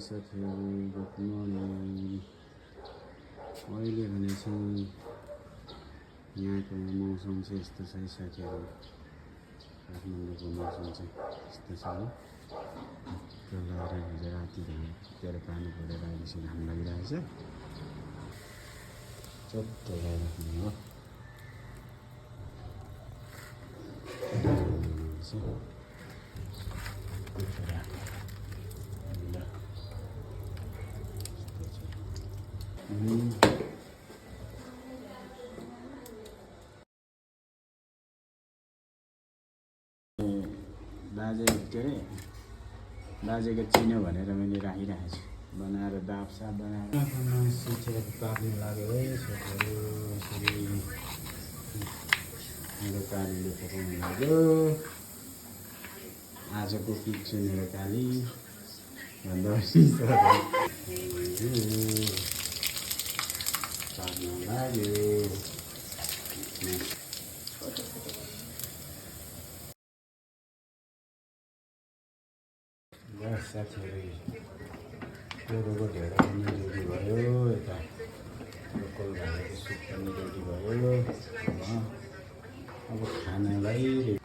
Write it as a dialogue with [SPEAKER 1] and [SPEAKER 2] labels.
[SPEAKER 1] साथीहरू good morning. अहिले भने चाहिँ यहाँको मौसम चाहिँ यस्तो छ साथीहरू, काठमाडौँको मौसम चाहिँ यस्तो छ हो। त्यो लगाएर हिजो राति घाम तेरो पानी परेर अहिले चाहिँ घाम लागिरहेछ। चट्ट लगाइराख्ने हो। बाजेको चिनो भनेर मैले राखिरहेको छु, बनाएर दापसाप बनाएर सिचेर पार्ने लाग्यो है साथीहरू। यसरी मेरो कालीले पकाउनु लाग्यो। आजको पिक्छु मेरो काली भन्दा पार्न लाग्यो। बस साथीहरू, कोदोको ढेँडो पनि रेडी भयो, यता लोकल भाइको सुप पनि रेडी भयो। अब खानालाई